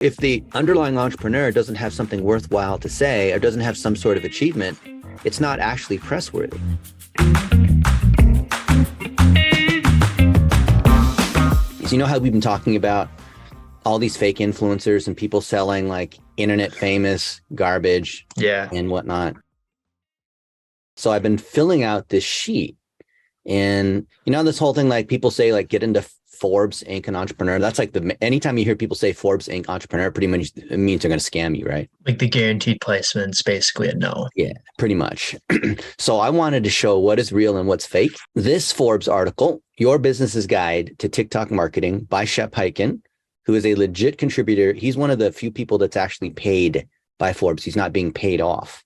If the underlying entrepreneur doesn't have something worthwhile to say or doesn't have some sort of achievement, it's not actually pressworthy. So you know how we've been talking about all these fake influencers and people selling like internet famous garbage and whatnot. So I've been filling out this sheet, and you know, this whole thing, like people say, like get into Forbes Inc. and entrepreneur. That's like anytime you hear people say Forbes Inc. entrepreneur, pretty much it means they're going to scam you, right? Like the guaranteed placement's basically a no. Yeah, pretty much. So I wanted to show what is real and what's fake. This Forbes article, Your Business's Guide to TikTok Marketing by Shep Hyken, who is a legit contributor. He's one of the few people that's actually paid by Forbes. He's not being paid off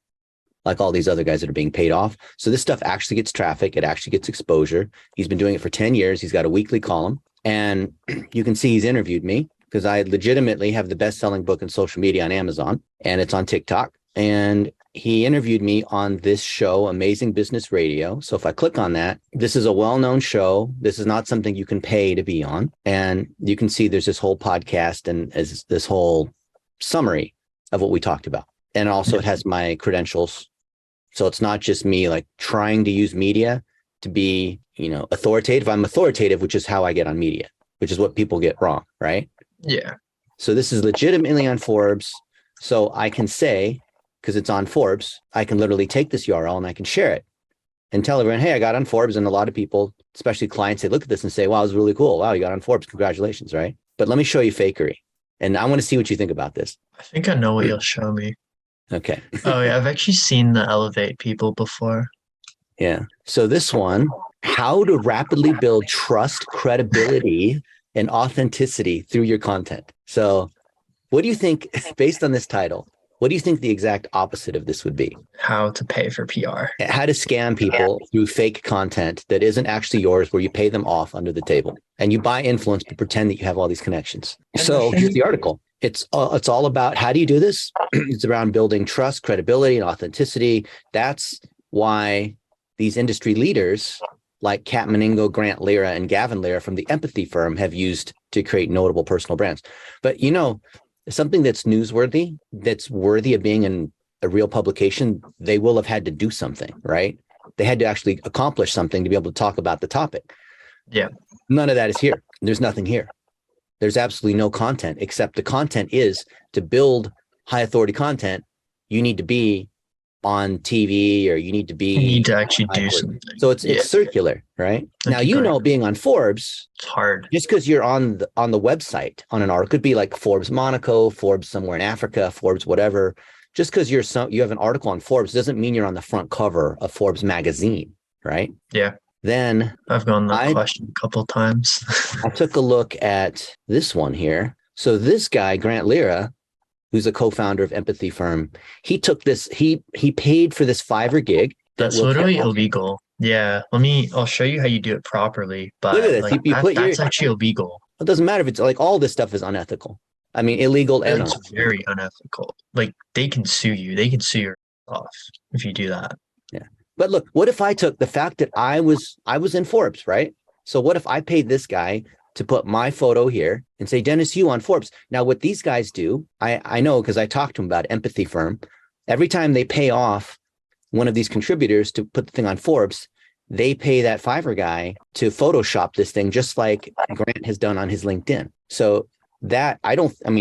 like all these other guys that are being paid off. So this stuff actually gets traffic. It actually gets exposure. He's been doing it for 10 years. He's got a weekly column. And you can see he's interviewed me because I legitimately have the best-selling book in social media on Amazon, and it's on TikTok. And he interviewed me on this show, Amazing Business Radio. So if I click on that, this is a well-known show. This is not something you can pay to be on. And you can see there's this whole podcast and this whole summary of what we talked about. And also it has my credentials. So it's not just me like trying to use media to be, you know, authoritative. I'm authoritative, which is how I get on media, which is what people get wrong, right? Yeah. So this is legitimately on Forbes. So I can say, because it's on Forbes, I can literally take this URL and I can share it and tell everyone, hey, I got on Forbes. And a lot of people, especially clients, they look at this and say, wow, it was really cool. Wow, you got on Forbes. Congratulations, right? But let me show you fakery. And I want to see what you think about this. I think I know what you'll show me. Okay. Oh, yeah. I've actually seen the Elevate people before. Yeah. So this one, how to rapidly build trust, credibility, and authenticity through your content. So what do you think, based on this title, what do you think the exact opposite of this would be? How to pay for PR. How to scam people through fake content that isn't actually yours, where you pay them off under the table and you buy influence but pretend that you have all these connections. So here's the article. It's all about how do you do this? It's around building trust, credibility, and authenticity. That's why these industry leaders like Kat Meningo, Grant Lira, and Gavin Lira from the Empathy firm have used to create notable personal brands. But, you know, something that's newsworthy, that's worthy of being in a real publication, they will have had to do something, right? They had to actually accomplish something to be able to talk about the topic. Yeah. None of that is here. There's nothing here. There's absolutely no content, except the content is to build high authority content. You need to be on TV, or you need to actually do something. So it's circular, right? Now, you know, being on Forbes, it's hard. Just because you're on the website on an article, could be like Forbes Monaco, Forbes somewhere in Africa, Forbes whatever. Just because you have an article on Forbes doesn't mean you're on the front cover of Forbes magazine, right? Yeah. Then I've gone that question a couple of times. I took a look at this one here. So this guy, Grant Lira, who's a co-founder of Empathy firm, he took this, he paid for this Fiverr gig. That's literally illegal. Yeah. I'll show you how you do it properly. But look at this. Like, that's actually illegal. It doesn't matter if it's like all this stuff is unethical. I mean, illegal and it's very unethical. Like they can sue you. They can sue your off if you do that. Yeah. But look, what if I took the fact that I was in Forbes, right? So what if I paid this guy to put my photo here and say, Dennis Yu on Forbes? Now, what these guys do, I know because I talked to them about Empathy firm. Every time they pay off one of these contributors to put the thing on Forbes, they pay that Fiverr guy to Photoshop this thing, just like Grant has done on his LinkedIn. So that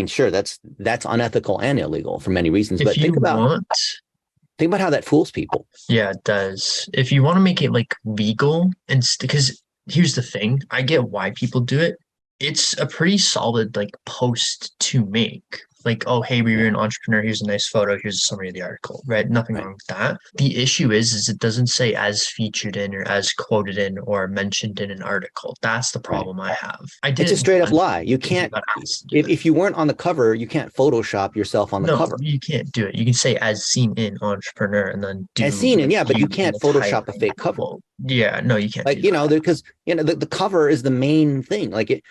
sure, that's unethical and illegal for many reasons. But think about how that fools people. Yeah, it does. If you want to make it like legal, and because here's the thing, I get why people do it. It's a pretty solid like post to make. Like, oh, hey, we're an entrepreneur. Here's a nice photo. Here's a summary of the article, right? Nothing wrong with that. The issue is it doesn't say as featured in or as quoted in or mentioned in an article. That's the problem I have. It's a straight up lie. You can't, if you weren't on the cover, you can't Photoshop yourself on the cover. You can't do it. You can say as seen in entrepreneur and then do as seen in, yeah, but you can't Photoshop a fake cover. Yeah, no, you can't. Like, because the cover is the main thing. Like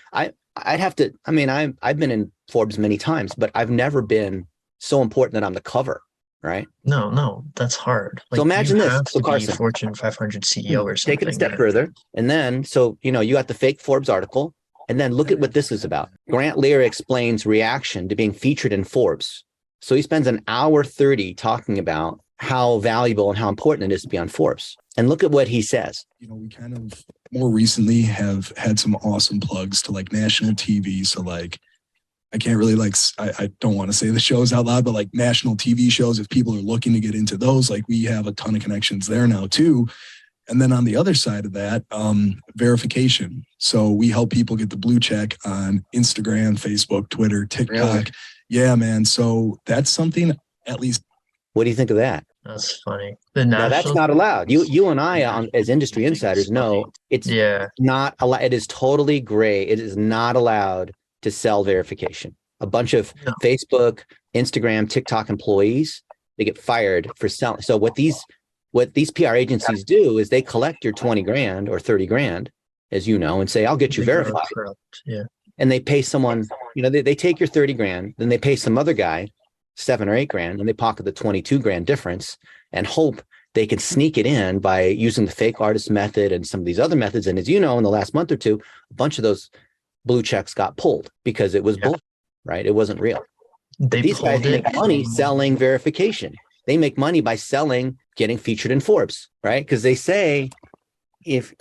I'd have to, I've been in Forbes many times, but I've never been so important that I'm the cover, right? No, that's hard. Like, so imagine this. So Carsonn, Fortune 500 CEO or something. Take it a step further. And then, so, you got the fake Forbes article. And then look at what this is about. Grant Lear explains reaction to being featured in Forbes. So he spends an hour 30 talking about how valuable and how important it is to be on Forbes. And look at what he says. We kind of more recently have had some awesome plugs to like national TV. So like, I can't really I don't want to say the shows out loud, but like national TV shows, if people are looking to get into those, like we have a ton of connections there now too. And then on the other side of that, verification. So we help people get the blue check on Instagram, Facebook, Twitter, TikTok. Really? Yeah, man. So that's something at least. What do you think of that? That's funny. Now that's not allowed. You and I, as industry insiders, know it's not allowed. It is totally gray. It is not allowed to sell verification. A bunch of Facebook, Instagram, TikTok employees, they get fired for selling. So what these PR agencies do is they collect your 20 grand or 30 grand, as you know, and say, I'll get you verified. Yeah. And they pay someone, they take your 30 grand, then they pay some other guy 7 or 8 grand, and they pocket the 22 grand difference and hope they can sneak it in by using the fake artist method and some of these other methods. And as you know, in the last month or two, a bunch of those blue checks got pulled because it was bull, right? It wasn't real. These guys make money selling verification. They make money by getting featured in Forbes, right? Because they say, if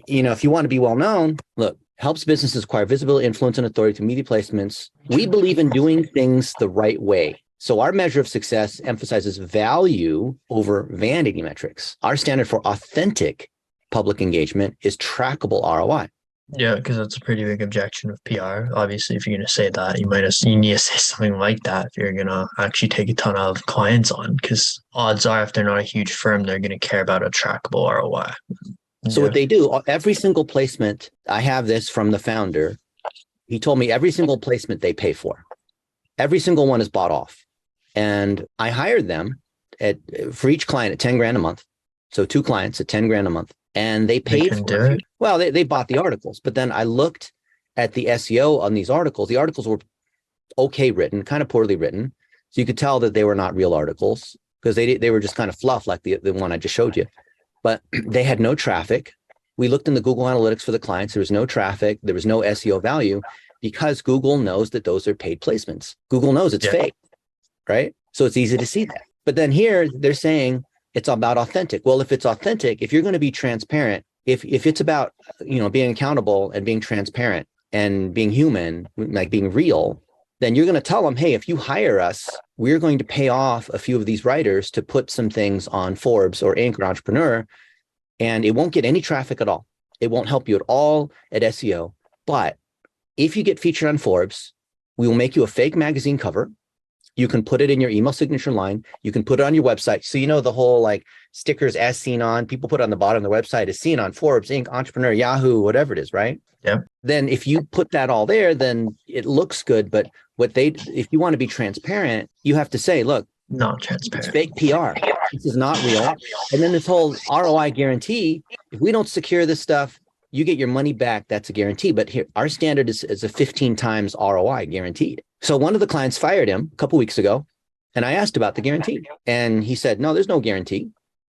you want to be well known, look, helps businesses acquire visibility, influence, and authority through media placements. We believe in doing things the right way. So our measure of success emphasizes value over vanity metrics. Our standard for authentic public engagement is trackable ROI. Yeah, because that's a pretty big objection of PR. Obviously, if you're going to say that, you need to say something like that if you're going to actually take a ton of clients on, because odds are if they're not a huge firm, they're going to care about a trackable ROI. So what they do, every single placement, I have this from the founder. He told me every single placement they pay for, every single one is bought off. And I hired them for each client at 10 grand a month. So 2 clients at 10 grand a month. And they paid for it. Well, they bought the articles, but then I looked at the SEO on these articles. The articles were okay written, kind of poorly written. So you could tell that they were not real articles because they were just kind of fluff like the one I just showed you. But they had no traffic. We looked in the Google Analytics for the clients. There was no traffic. There was no SEO value because Google knows that those are paid placements. Google knows it's fake, right? So it's easy to see that. But then here they're saying it's about authentic. Well, if it's authentic, if you're going to be transparent, if it's about, being accountable and being transparent and being human, like being real, then you're going to tell them, hey, if you hire us, we're going to pay off a few of these writers to put some things on Forbes or Inc. or Entrepreneur, and it won't get any traffic at all. It won't help you at all at SEO. But if you get featured on Forbes, we will make you a fake magazine cover. You can put it in your email signature line. You can put it on your website. So, the whole like stickers as seen on, people put on the bottom of the website as seen on Forbes, Inc., Entrepreneur, Yahoo, whatever it is, right? Yeah. Then if you put that all there, then it looks good. But if you want to be transparent, you have to say, look, not transparent. It's fake PR. This is not real. And then this whole ROI guarantee, if we don't secure this stuff, you get your money back. That's a guarantee. But here, our standard is a 15 times ROI guaranteed. So one of the clients fired him a couple of weeks ago, and I asked about the guarantee. And he said, no, there's no guarantee,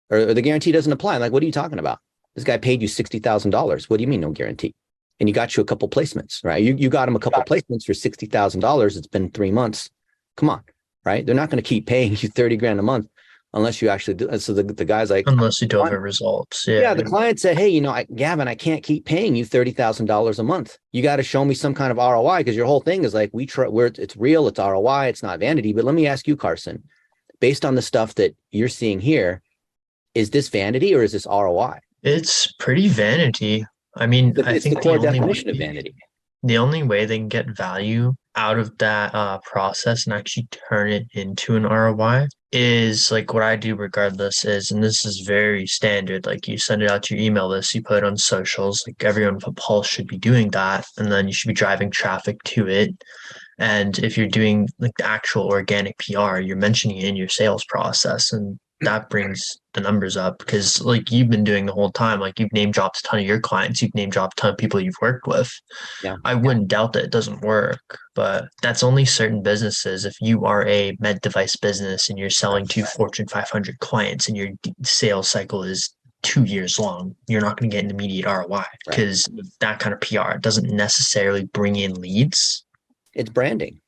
or the guarantee doesn't apply. I'm like, what are you talking about? This guy paid you $60,000. What do you mean no guarantee? And he got you a couple placements, right? You got him a couple placements for $60,000. It's been 3 months. Come on, right? They're not going to keep paying you 30 grand a month unless you actually do. So the guy's like, unless you don't have results. Yeah. The client said, hey, Gavin, I can't keep paying you $30,000 a month. You got to show me some kind of ROI, because your whole thing is like, it's real, it's ROI, it's not vanity. But let me ask you, Carsonn, based on the stuff that you're seeing here, is this vanity or is this ROI? It's pretty vanity. I mean, I think the core definition of vanity. The only way they can get value out of that process and actually turn it into an ROI is like what I do regardless is, and this is very standard, like you send it out to your email list, you put it on socials, like everyone with a pulse should be doing that. And then you should be driving traffic to it. And if you're doing like the actual organic PR, you're mentioning it in your sales process, and that brings the numbers up, because like you've been doing the whole time, like you've name dropped a ton of your clients, you've name dropped a ton of people you've worked with. Yeah. I wouldn't doubt that it doesn't work, but that's only certain businesses. If you are a med device business and you're selling to Fortune 500 clients and your sales cycle is 2 years long, you're not going to get an immediate ROI because that kind of PR doesn't necessarily bring in leads. It's branding.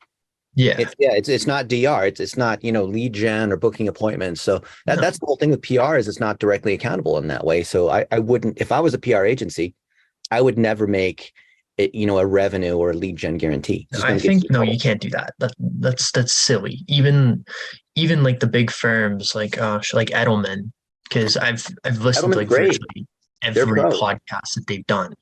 Yeah. It's not DR. It's not, lead gen or booking appointments. So that's the whole thing with PR is it's not directly accountable in that way. So I wouldn't, if I was a PR agency, I would never make it, a revenue or a lead gen guarantee. I think no, you can't do that. That's silly. Even like the big firms like Edelman, because I've listened to like virtually every podcast that they've done.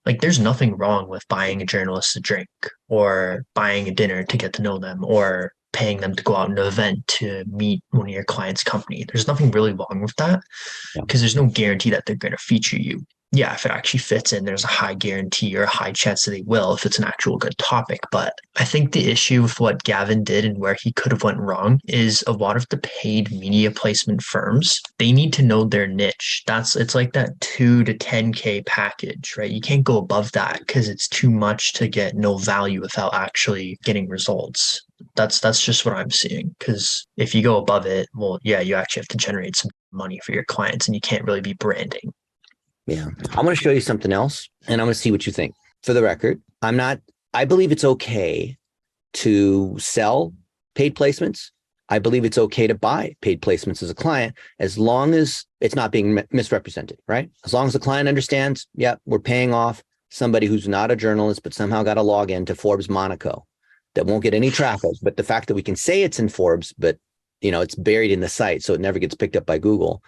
Like there's nothing wrong with buying a journalist a drink or buying a dinner to get to know them or paying them to go out on an event to meet one of your clients' company. There's nothing really wrong with that because there's no guarantee that they're going to feature you. Yeah, if it actually fits in, there's a high guarantee or a high chance that they will if it's an actual good topic. But I think the issue with what Gavin did and where he could have went wrong is a lot of the paid media placement firms, they need to know their niche. It's like that 2 to 10K package, right? You can't go above that because it's too much to get no value without actually getting results. That's just what I'm seeing. Because if you go above it, well, yeah, you actually have to generate some money for your clients and you can't really be branding. Yeah. I'm going to show you something else and I'm going to see what you think. For the record, I believe it's okay to sell paid placements. I believe it's okay to buy paid placements as a client, as long as it's not being misrepresented, right? As long as the client understands, we're paying off somebody who's not a journalist, but somehow got a login to Forbes Monaco that won't get any traffic. But the fact that we can say it's in Forbes, but it's buried in the site, so it never gets picked up by Google.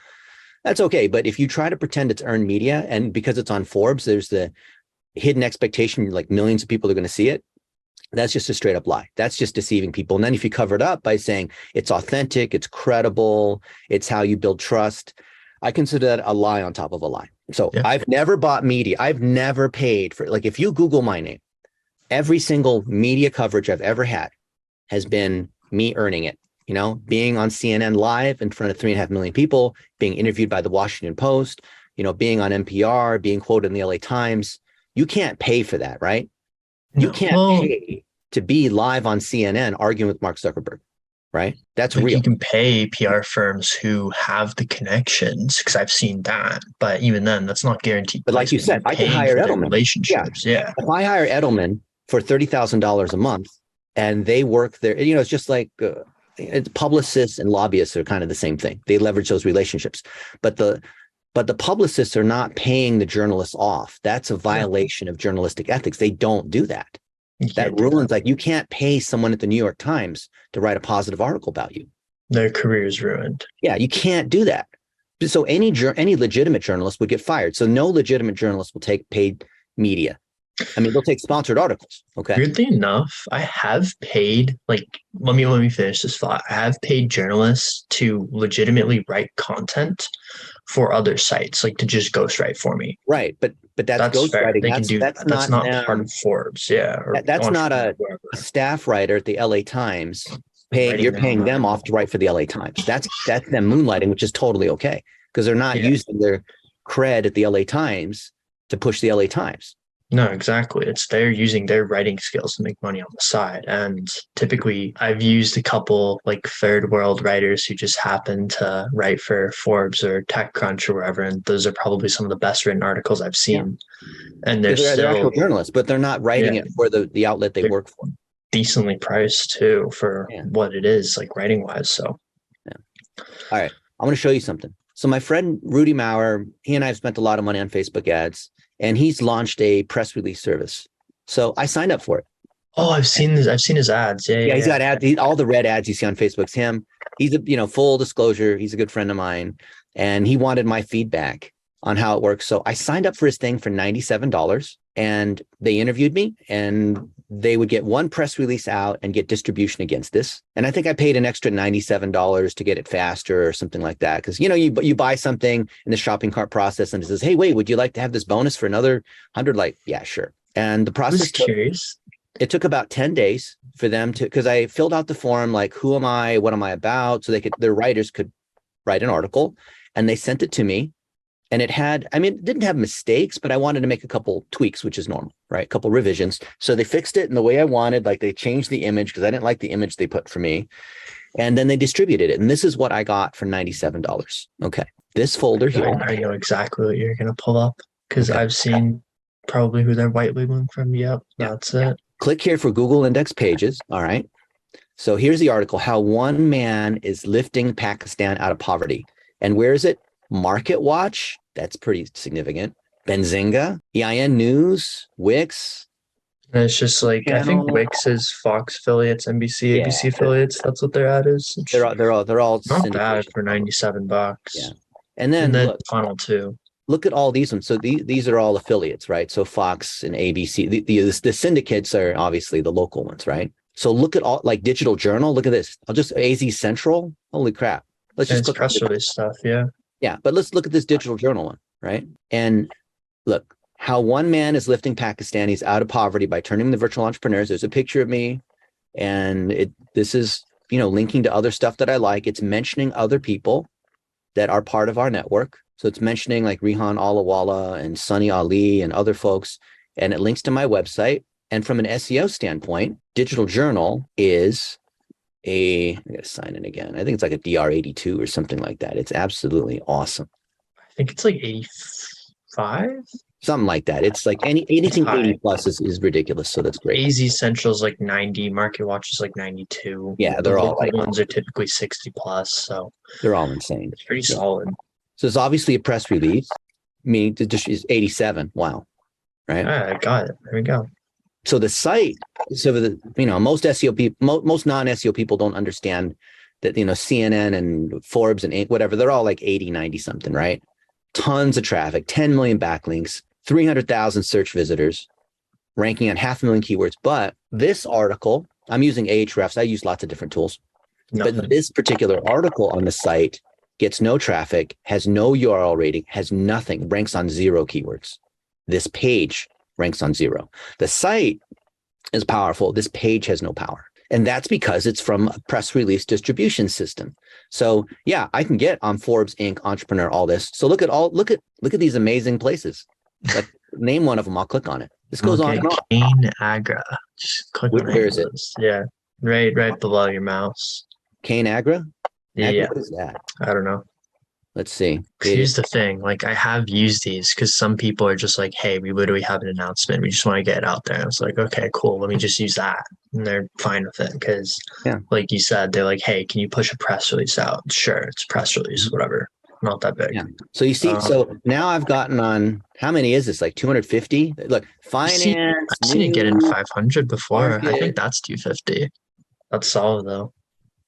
That's okay. But if you try to pretend it's earned media and because it's on Forbes, there's the hidden expectation, like millions of people are going to see it. That's just a straight up lie. That's just deceiving people. And then if you cover it up by saying it's authentic, it's credible, it's how you build trust, I consider that a lie on top of a lie. So I've never bought media. I've never paid for, like, if you Google my name, every single media coverage I've ever had has been me earning it. Being on CNN live in front of 3.5 million people, being interviewed by the Washington Post, being on NPR, being quoted in the LA Times. You can't pay for that, right? No. You can't pay to be live on CNN arguing with Mark Zuckerberg, right? That's real. You can pay PR firms who have the connections because I've seen that, but even then, that's not guaranteed. But like you said, I can hire Edelman. Relationships, yeah. If I hire Edelman for $30,000 a month and they work there, it's just like. Publicists and lobbyists are kind of the same thing. They leverage those relationships, but the publicists are not paying the journalists off. That's a violation of journalistic ethics. They don't do that. That ruins, like, you can't pay someone at the New York Times to write a positive article about you. Their career is ruined. Yeah, you can't do that. So any legitimate journalist would get fired. So no legitimate journalist will take paid media. I mean, they'll take sponsored articles. Okay. Weirdly enough, I have paid, let me finish this thought. I have paid journalists to legitimately write content for other sites, like to just ghostwrite for me. Right. But that's ghostwriting. They can do that's not part of Forbes. Yeah. That's not a staff writer at the LA Times. You're paying them off to write for the LA Times. That's them moonlighting, which is totally okay because they're not using their cred at the LA Times to push the LA Times. No, exactly. They're using their writing skills to make money on the side. And typically I've used a couple like third world writers who just happen to write for Forbes or TechCrunch or wherever. And those are probably some of the best written articles I've seen. Yeah. And they're actual journalists, but they're not writing it for the outlet they work for. Decently priced too for what it is, like writing wise. So all right. I'm going to show you something. So my friend Rudy Maurer, he and I have spent a lot of money on Facebook ads. And he's launched a press release service. So I signed up for it. Oh, I've seen this. I've seen his ads. Yeah, he's got ads. All the red ads you see on Facebook's him. He's full disclosure. He's a good friend of mine. And he wanted my feedback on how it works. So I signed up for his thing for $97 and they interviewed me and they would get one press release out and get distribution against this. And I think I paid an extra $97 to get it faster or something like that. Because, you buy something in the shopping cart process and it says, hey, wait, would you like to have this bonus for another 100? Like, yeah, sure. And the process it took about 10 days for them to, because I filled out the form, like, who am I? What am I about? So their writers could write an article and they sent it to me. And it didn't have mistakes, but I wanted to make a couple tweaks, which is normal, right? A couple revisions. So they fixed it in the way I wanted, like they changed the image because I didn't like the image they put for me. And then they distributed it. And this is what I got for $97. Okay. this folder here. I know exactly what you're gonna pull up because Okay. I've seen probably who they're white labeling from. Yep, Yeah. that's it. Click here for Google index pages. All right. So here's the article, How One Man is Lifting Pakistan Out of Poverty. And where is it? Market Watch. That's pretty significant. Benzinga, EIN News, Wix. And it's just like I think Channel. Wix is Fox affiliates, NBC, Yeah. ABC affiliates. That's what their ad is. It's They're all not bad syndication. for $97. Yeah. And then And then look, funnel too. look at all these ones. So these are all affiliates, right? So Fox and ABC. The syndicates are obviously the local ones, right? So look at all, like Digital Journal. Look at this. I'll just AZ Central. Holy crap! Let's And just it's press release stuff. Yeah. Yeah, but let's look at this Digital Journal one, right? And look, How One Man is Lifting Pakistanis Out of Poverty by Turning the Virtual Entrepreneurs. There's a picture of me, and this is linking to other stuff that I like. It's mentioning other people that are part of our network. So it's mentioning like Rihan Alawala and Sunny Ali and other folks, and it links to my website. And from an SEO standpoint, Digital Journal is I gotta sign in again. I think it's like a DR82 or something like that. It's absolutely awesome. I think it's like 85. Something like that. It's like anything High. 80 plus is ridiculous. So that's great. AZ Central is like 90. Market Watch is like 92. Yeah, they're all local like ones are typically 60 plus. So they're all insane. it's pretty Yeah. solid. So it's obviously a press release. Meaning it just is 87. Wow. Right. All right, I got it. There we go. So the site, so most SEO people, most non-SEO people don't understand that, CNN and Forbes and whatever, they're all like 80, 90 something, right? Tons of traffic, 10 million backlinks, 300,000 search visitors, ranking on 500,000 keywords. But this article, I'm using Ahrefs. I use lots of different tools, Nothing. but this particular article on the site gets no traffic, has no URL rating, has nothing, ranks on 0 keywords. This page ranks on 0. The site is powerful. This page has no power. And that's because it's from a press release distribution system. So yeah, I can get on Forbes, Inc., Entrepreneur, all this. So look at these amazing places. Like name one of them, I'll click on it. This goes on and on. Kane Agra. Just click on Where is it? Yeah. Right below your mouse. Kane Agra? Yeah. What is that? I don't know. Let's see. Here's the thing, like I have used these because some people are just like, hey, we literally have an announcement. We just want to get it out there. I was like, okay, cool. Let me just use that. And they're fine with it because like you said, they're like, hey, can you push a press release out? Sure, it's press release, whatever. Not that big. Yeah. So you see, so now I've gotten on, how many is this? Like 250? Look, finance. I've seen it get in 500 before. market. I think that's 250. That's solid though.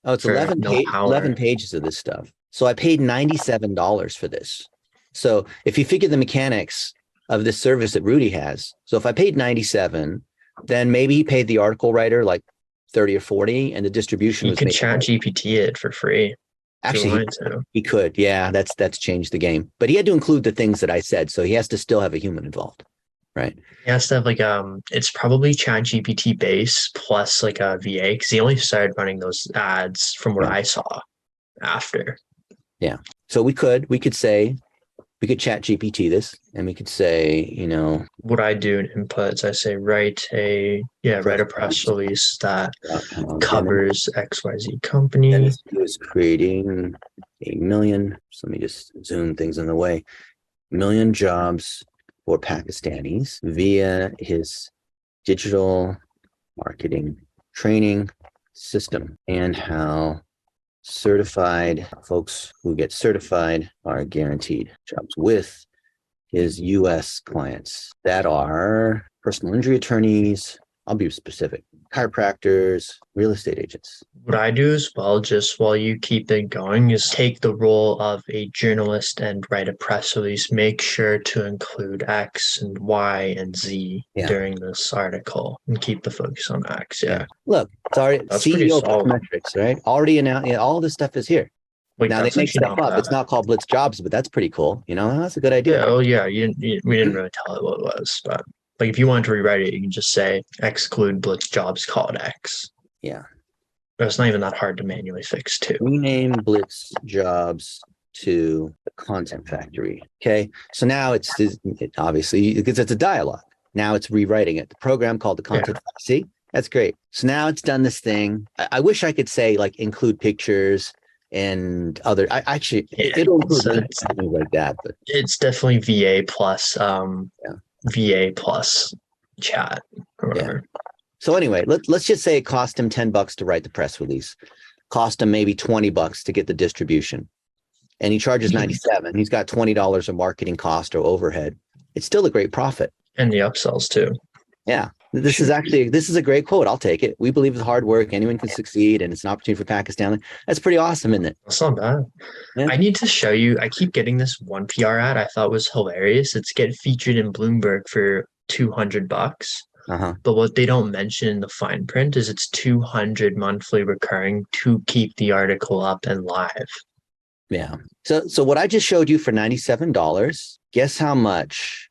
Oh, it's For 11 pages of this stuff. So I paid $97 for this. So if you figure the mechanics of this service that Rudy has, so if I paid 97, then maybe he paid the article writer like 30 or 40, and the distribution You was can made. chat GPT it for free. Actually, he could. Yeah, that's changed the game. But he had to include the things that I said, so he has to still have a human involved, right? He has to have like it's probably chat GPT base plus like a VA because he only started running those ads from what I saw after. Yeah. So we could say, we could chat GPT this, and we could say, what I do in inputs, I say write a press release that covers XYZ company. And he was creating 1 million. So let me just zoom things in the way. 1 million jobs for Pakistanis via his digital marketing training system, and how certified folks who get certified are guaranteed jobs with his US clients that are personal injury attorneys. I'll be specific. Chiropractors, real estate agents. What I do as well, just while you keep it going, is take the role of a journalist and write a press release. Make sure to include X and Y and Z during this article and keep the focus on X. Yeah. Look, it's already That's CEO metrics, right? Already announced. All this stuff is here. Like, now they make stuff up. It's not called Blitz Jobs, but that's pretty cool. That's a good idea. Yeah. Oh yeah. We didn't really tell it what it was, but like if you wanted to rewrite it, you can just say exclude Blitz Jobs, call it X. Yeah. But it's not even that hard to manually fix too. Rename Blitz Jobs to the Content Factory. Okay. So now it obviously, because it's a dialogue. Now it's rewriting it. The program called the Content Factory. See, that's great. So now it's done this thing. I wish I could say like include pictures, and other. I actually Yeah, it'll include it's things like that, but it's definitely VA plus Yeah. VA plus chat or whatever. so anyway, let's just say it cost him $10 to write the press release, cost him maybe $20 to get the distribution, and he charges 97. He's got $20 of marketing cost or overhead. It's still a great profit. And the upsells too. Yeah. This is a great quote. I'll take it. We believe with hard work, anyone can succeed, and it's an opportunity for Pakistan. That's pretty awesome, isn't it? That's not bad. Yeah. I need to show you. I keep getting this one PR ad I thought was hilarious. It's get featured in Bloomberg for $200. Uh-huh. But what they don't mention in the fine print is it's 200 monthly recurring to keep the article up and live. Yeah. So what I just showed you for $97, guess how much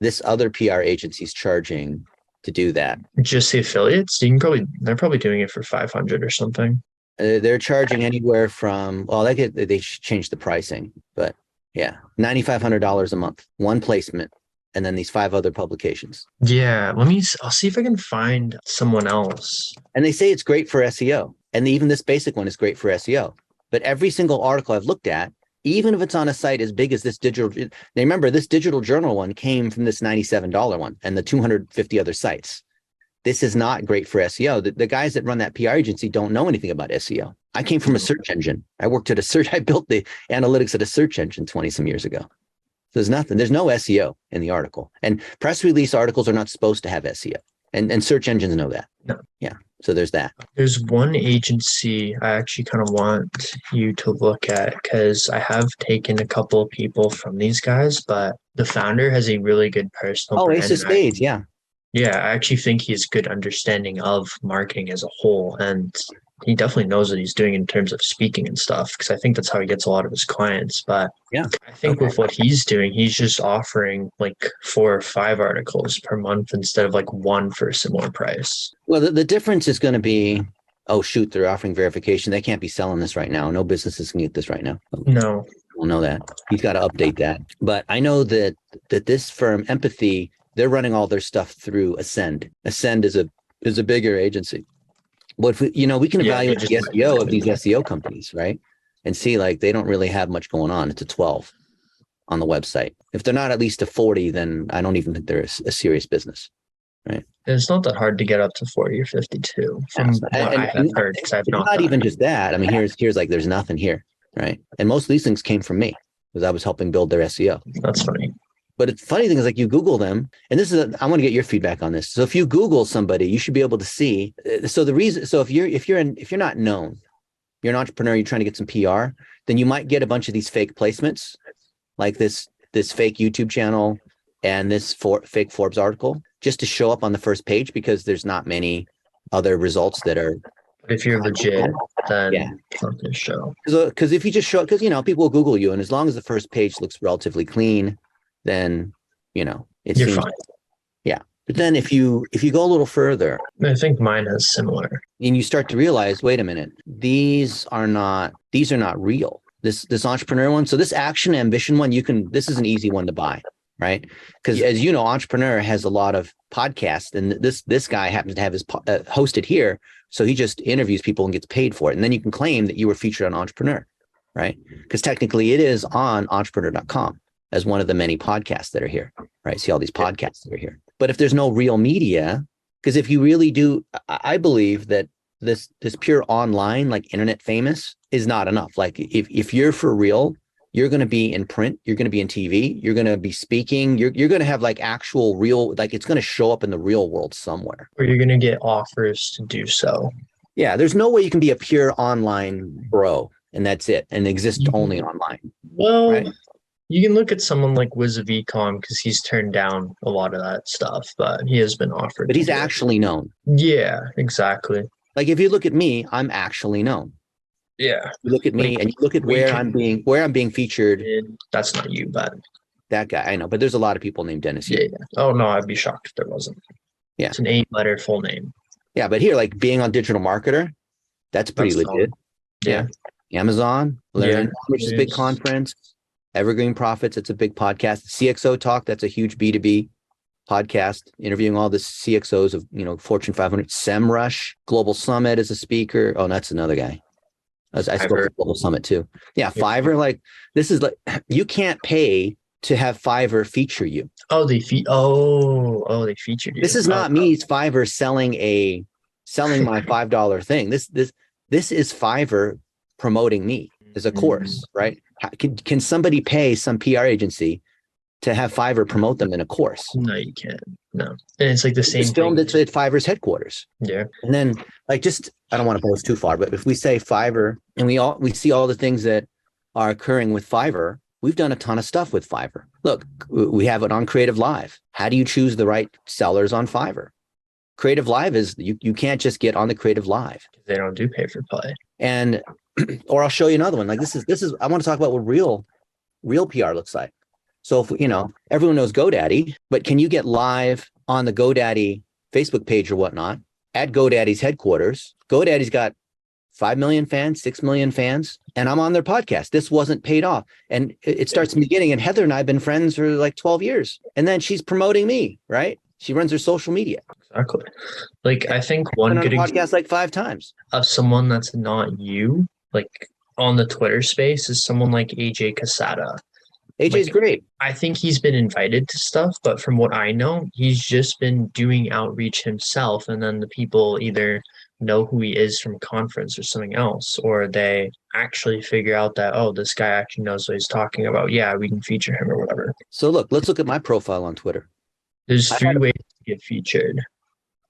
this other PR agency is charging to do that? Just the affiliates, they're probably doing it for 500 or something. They're charging anywhere from, well, they changed the pricing, but yeah, $9,500 a month, one placement, and then these 5 other publications. Yeah, I'll see if I can find someone else. And they say it's great for SEO. And even this basic one is great for SEO. But every single article I've looked at, even if it's on a site as big as this digital, remember this digital journal one came from this $97 one and the 250 other sites. This is not great for SEO. The guys that run that PR agency don't know anything about SEO. I came from a search engine. I built the analytics at a search engine 20 some years ago. There's nothing. There's no SEO in the article. And press release articles are not supposed to have SEO. And search engines know that. No. Yeah. So there's that. There's one agency I actually kind of want you to look at because I have taken a couple of people from these guys, but the founder has a really good personal brand. Ace of Spades. Yeah. Yeah, I actually think he has good understanding of marketing as a whole. And he definitely knows what he's doing in terms of speaking and stuff, because I think that's how he gets a lot of his clients. But yeah, I think with what he's doing, he's just offering like 4 or 5 articles per month instead of like one for a similar price. Well, the difference is going to be, oh, shoot, they're offering verification. They can't be selling this right now. No businesses can get this right now. No. We'll know that. He's got to update that. But I know that this firm, Empathy, they're running all their stuff through Ascend. Ascend is a bigger agency. But we can evaluate the SEO of these SEO companies, right? And see, like, they don't really have much going on. It's a 12 on the website. If they're not at least a 40, then I don't even think they're a serious business, right? And it's not that hard to get up to 40 or 52 from what I have heard, because I've not even just that. I mean, here's like, there's nothing here, right? And most of these things came from me because I was helping build their SEO. That's funny. But the funny thing is, like, you Google them, and I want to get your feedback on this. So if you Google somebody, you should be able to see. So if you're not known, you're an entrepreneur, you're trying to get some PR, then you might get a bunch of these fake placements, like this fake YouTube channel and this fake Forbes article, just to show up on the first page because there's not many other results that are. But if you're legit, then it's not going to show. Because if you just show, because people will Google you, and as long as the first page looks relatively clean, then you're fine. Yeah. But then if you go a little further, I think mine has similar. And you start to realize, wait a minute, these are not real. This entrepreneur one. So this action ambition one, this is an easy one to buy, right? Because as you know, Entrepreneur has a lot of podcasts, and this guy happens to have his hosted here. So he just interviews people and gets paid for it. And then you can claim that you were featured on Entrepreneur, right? Because technically it is on entrepreneur.com. as one of the many podcasts that are here, right? See all these podcasts that are here. But if there's no real media, because if you really do, I believe that this pure online, like internet famous, is not enough. Like if you're for real, you're going to be in print, you're going to be in TV, you're going to be speaking, you're going to have like actual real, like it's going to show up in the real world somewhere. Or you're going to get offers to do so. Yeah, there's no way you can be a pure online bro and that's it and exist only online. Well, right? You can look at someone like Wiz of Ecom because he's turned down a lot of that stuff, but he has been offered. But he's actually known. Yeah, exactly. Like if you look at me, I'm actually known. Yeah. You look at me and you look at where I'm being featured. That's not you, but that guy, I know, but there's a lot of people named Dennis here. Yeah. Oh no, I'd be shocked if there wasn't. Yeah. It's an 8-letter full name. Yeah, but here, like being on Digital Marketer, that's pretty legit. Yeah. Amazon, Learn, which is a big conference. Evergreen Profits, it's a big podcast. CXO Talk, that's a huge B2B podcast, interviewing all the CXOs of Fortune 500. SEMrush Global Summit as a speaker. Oh, that's another guy. I spoke at the Global Summit too. Yeah, Fiverr, like this is like you can't pay to have Fiverr feature you. Oh, they they featured you. This is not me, Fiverr selling my $5 thing. This is Fiverr promoting me as a course, right? Can somebody pay some PR agency to have Fiverr promote them in a course? No, you can't. No. And it's like the same It's filmed thing. at Fiverr's headquarters. Yeah. And then like I don't want to go too far, but if we say Fiverr and we see all the things that are occurring with Fiverr, we've done a ton of stuff with Fiverr. Look, we have it on Creative Live. How do you choose the right sellers on Fiverr? Creative Live is you can't just get on the Creative Live. They don't do pay for play. And or I'll show you another one. Like this is I want to talk about what real PR looks like. So if everyone knows GoDaddy, but can you get live on the GoDaddy Facebook page or whatnot at GoDaddy's headquarters? GoDaddy's got 5 million fans, 6 million fans, and I'm on their podcast. This wasn't paid off. And it starts in the beginning. And Heather and I have been friends for like 12 years. And then she's promoting me, right? She runs her social media. Exactly. Like I think one good podcast like 5 times of someone that's not you, like on the Twitter space, is someone like AJ Casada. AJ's great. I think he's been invited to stuff, but from what I know, he's just been doing outreach himself. And then the people either know who he is from conference or something else, or they actually figure out that, oh, this guy actually knows what he's talking about. Yeah, we can feature him or whatever. So look, let's look at my profile on Twitter. There's 3 ways to get featured.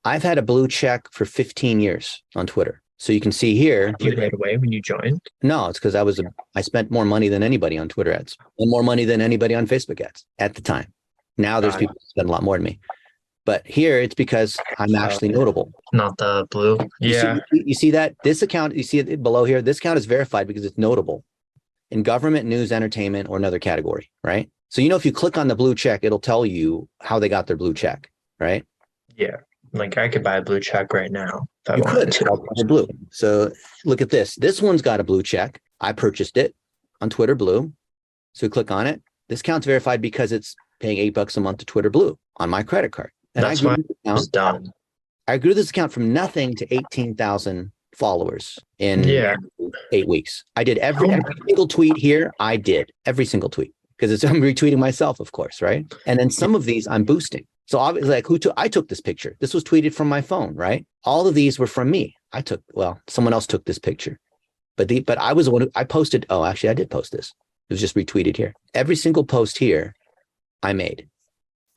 I've had a blue check for 15 years on Twitter. So you can see here. Right away when you joined? No, it's because I spent more money than anybody on Twitter ads and more money than anybody on Facebook ads at the time. Now there's people who spend a lot more than me. But here it's because I'm actually notable. Not the blue. Yeah. You see that? This account, you see it below here. This account is verified because it's notable in government, news, entertainment, or another category, right? So, if you click on the blue check, it'll tell you how they got their blue check, right? Yeah. Like I could buy a blue check right now. You could. Blue. So look at this. This one's got a blue check. I purchased it on Twitter Blue. So click on it. This account's verified because it's paying $8 a month to Twitter Blue on my credit card. And that's why it was done. I grew this account from nothing to 18,000 followers in 8 weeks. I did every single tweet here. I did every single tweet because I'm retweeting myself, of course, right? And then some of these I'm boosting. So obviously, I took this picture. This was tweeted from my phone, right? All of these were from me. Someone else took this picture, but I was the one I posted. Oh, actually, I did post this. It was just retweeted here. Every single post here, I made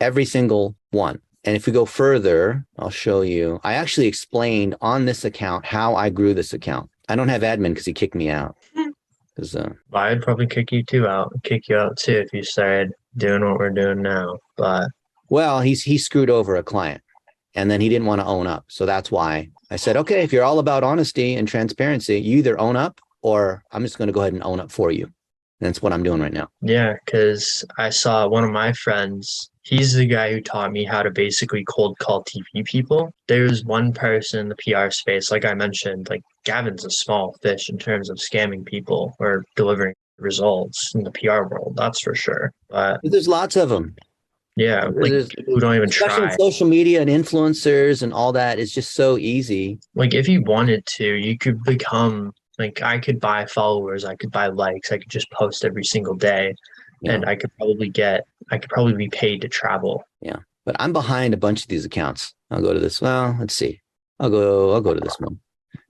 every single one. And if we go further, I'll show you. I actually explained on this account how I grew this account. I don't have admin because he kicked me out. I'd probably kick you out too if you started doing what we're doing now. But well, he screwed over a client and then he didn't want to own up. So that's why I said, okay, if you're all about honesty and transparency, you either own up or I'm just going to go ahead and own up for you. And that's what I'm doing right now. Yeah, because I saw one of my friends. He's the guy who taught me how to basically cold call TV people. There's one person in the PR space, like I mentioned, like Gavin's a small fish in terms of scamming people or delivering results in the PR world. That's for sure. But there's lots of them. Yeah, like people who don't even try. Social media and influencers and all that is just so easy. Like if you wanted to, you could become like I could buy followers, I could buy likes, I could just post every single day, and I could probably be paid to travel. Yeah, but I'm behind a bunch of these accounts. I'll go to this. Well, let's see. I'll go to this one.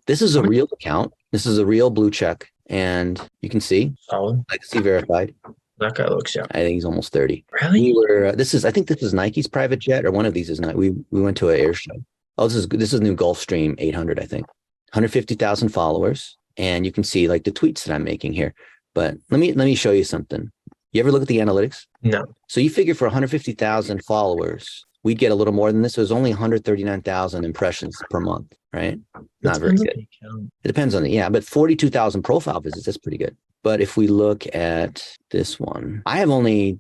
This is a real account. This is a real blue check, and you can see solid. I can see verified. That guy looks young. I think he's almost 30. Really? I think this is Nike's private jet, or one of these is Nike. We went to an air show. Oh, this is new Gulfstream 800, I think. 150,000 followers, and you can see like the tweets that I'm making here. But let me show you something. You ever look at the analytics? No. So you figure for 150,000 followers, we'd get a little more than this. It was only 139,000 impressions per month, right? Not very good. It depends on but 42,000 profile visits. That's pretty good. But if we look at this one, I have only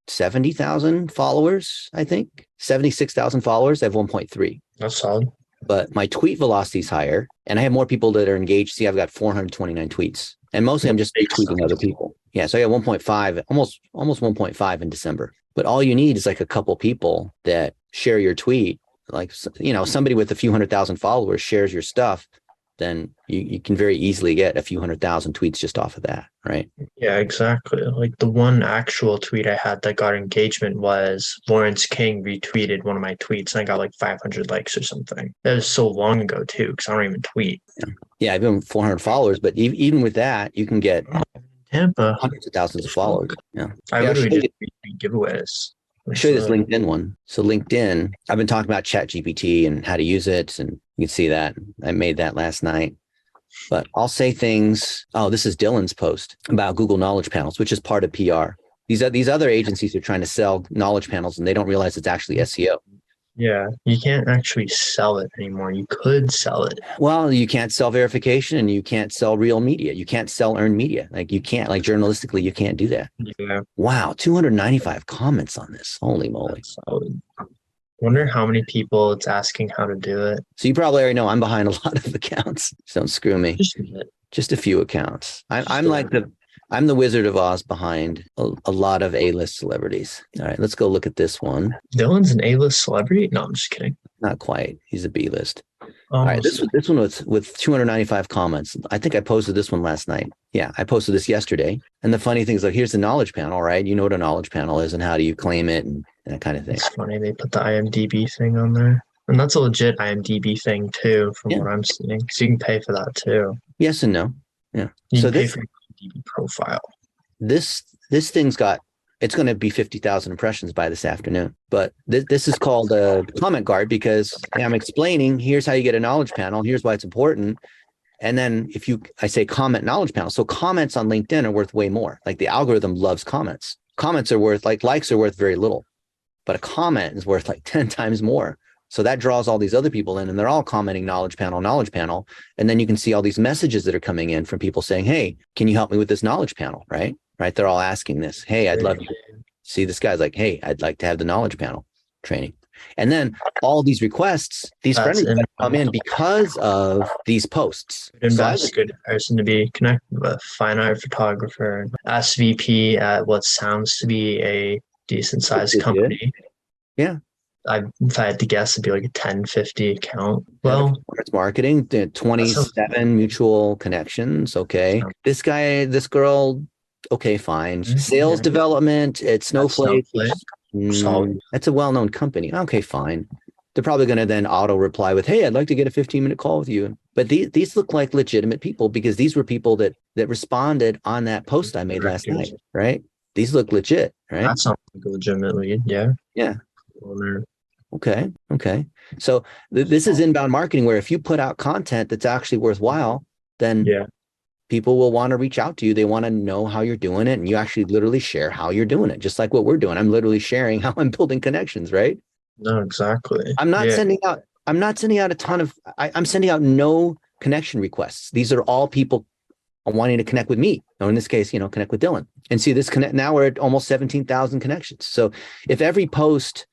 70,000 followers, I think. 76,000 followers. I have 1.3. That's solid. But my tweet velocity is higher, and I have more people that are engaged. See, I've got 429 tweets, and mostly I'm just tweeting other people. Yeah, so I got 1.5, almost 1.5 in December. But all you need is like a couple people that share your tweet. Like, somebody with a few 100,000 followers shares your stuff. then you can very easily get a few 100,000 tweets just off of that, right? Yeah, exactly. Like the one actual tweet I had that got engagement was Lawrence King retweeted one of my tweets and I got like 500 likes or something. That was so long ago too, because I don't even tweet. Yeah, I've been 400 followers, but even with that, you can get Tampa. hundreds of thousands of followers. Yeah. I Yeah, literally just retweet giveaways. I'll show you this LinkedIn one. So LinkedIn, I've been talking about ChatGPT and how to use it, and you can see that. I made that last night. But I'll say things. Oh, this is Dylan's post about Google Knowledge Panels, which is part of PR. These other agencies are trying to sell knowledge panels, and they don't realize it's actually SEO. Yeah, you can't actually sell it anymore. You could sell it. Well, you can't sell verification, and you can't sell real media. You can't sell earned media. Like you can't, like journalistically, you can't do that. Yeah. Wow, 295 comments on this. Holy moly. Solid. Wonder how many people it's asking how to do it. So you probably already know I'm behind a lot of accounts. So don't screw me. Just a few accounts. I'm like I'm the Wizard of Oz behind a lot of A-list celebrities. All right, let's go look at this one. Dylan's an A-list celebrity? No, I'm just kidding. Not quite. He's a B-list. All right, this one was with 295 comments. I think I posted this one last night. Yeah, I posted this yesterday. And the funny thing is, like, here's the knowledge panel, right? You know what a knowledge panel is and how do you claim it and that kind of thing. It's funny they put the IMDb thing on there. And that's a legit IMDb thing too, from what I'm seeing. So you can pay for that too. Yes and no. Yeah. You can pay for your IMDb profile. This thing's got, it's going to be 50,000 impressions by this afternoon. But this is called a comment guard because I'm explaining, here's how you get a knowledge panel. Here's why it's important. And then I say comment knowledge panel. So comments on LinkedIn are worth way more. Like the algorithm loves comments. Comments are worth, like likes are worth very little, but a comment is worth like 10 times more. So that draws all these other people in and they're all commenting knowledge panel. And then you can see all these messages that are coming in from people saying, hey, can you help me with this knowledge panel? Right. They're all asking this. Hey, I'd love you. See, this guy's like, hey, I'd like to have the knowledge panel training. And then all these requests, these friends come in because of these posts. That's a good person to be connected with. Fine art photographer, SVP at what sounds to be a decent sized company. Yeah. If I had to guess, it'd be like a 10-50 account. Well, it's marketing, 27 mutual connections. Okay. This girl, okay, fine. Sales development, it's Snowflake. That's a well-known company. Okay, fine. They're probably going to then auto reply with, hey, I'd like to get a 15-minute call with you. But these look like legitimate people because these were people that responded on that post I made last night, right? These look legit, right? That sounds like a legitimate lead, yeah. Yeah. Okay. So this is inbound marketing where if you put out content that's actually worthwhile, then people will want to reach out to you. They want to know how you're doing it. And you actually literally share how you're doing it, just like what we're doing. I'm literally sharing how I'm building connections, right? No, exactly. I'm not sending out a ton of, I'm sending out no connection requests. These are all people wanting to connect with me. Or in this case, connect with Dylan. And see this now we're at almost 17,000 connections. So if every post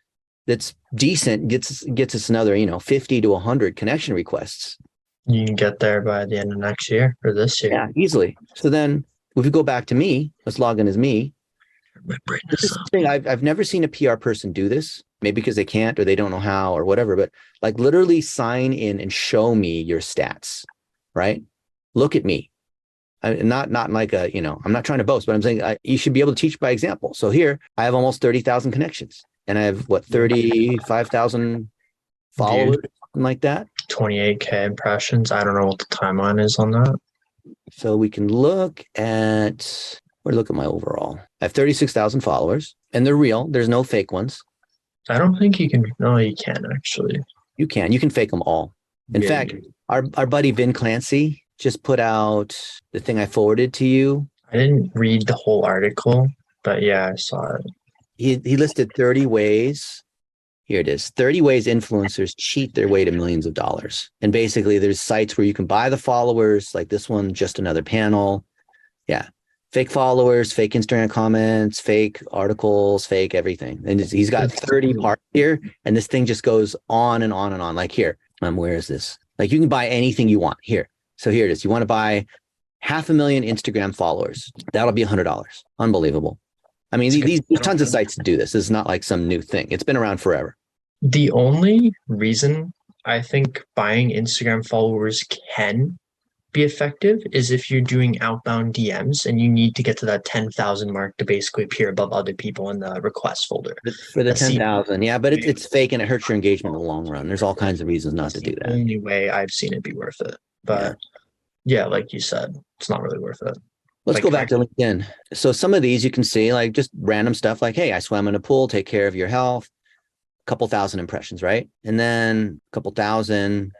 that's decent gets us another, 50 to 100 connection requests. You can get there by the end of next year or this year. Yeah, easily. So then if we go back to me, let's log in as me. This is the thing. I've never seen a PR person do this, maybe because they can't or they don't know how or whatever, but like literally sign in and show me your stats, right? Look at me. Not like I'm not trying to boast, but I'm saying you should be able to teach by example. So here I have almost 30,000 connections and I have 35,000 followers, something like that. 28K impressions. I don't know what the timeline is on that. So we can look at my overall. I have 36,000 followers and they're real. There's no fake ones. I don't think you can. No, you can actually. You can fake them all. In fact, our buddy Vin Clancy just put out the thing I forwarded to you. I didn't read the whole article, but yeah, I saw it. He listed 30 ways. Here it is. 30 ways influencers cheat their way to millions of dollars. And basically there's sites where you can buy the followers, like this one, just another panel. Yeah. Fake followers, fake Instagram comments, fake articles, fake everything. And he's got 30 parts here. And this thing just goes on and on and on. Like here, where is this? Like you can buy anything you want here. So here it is. You want to buy 500,000 Instagram followers. That'll be $100. Unbelievable. I mean, there's tons of sites to do this. This is not like some new thing. It's been around forever. The only reason I think buying Instagram followers can be effective is if you're doing outbound DMs and you need to get to that 10,000 mark to basically appear above other people in the request folder. For the That's the 10,000. Yeah, but it's fake and it hurts your engagement in the long run. There's all kinds of reasons not to do that. only way I've seen it be worth it. But yeah, like you said, it's not really worth it. Let's Like, go back to LinkedIn. So some of these you can see like just random stuff like, hey, I swam in a pool, take care of your health, a couple thousand impressions, right? And then a couple thousand,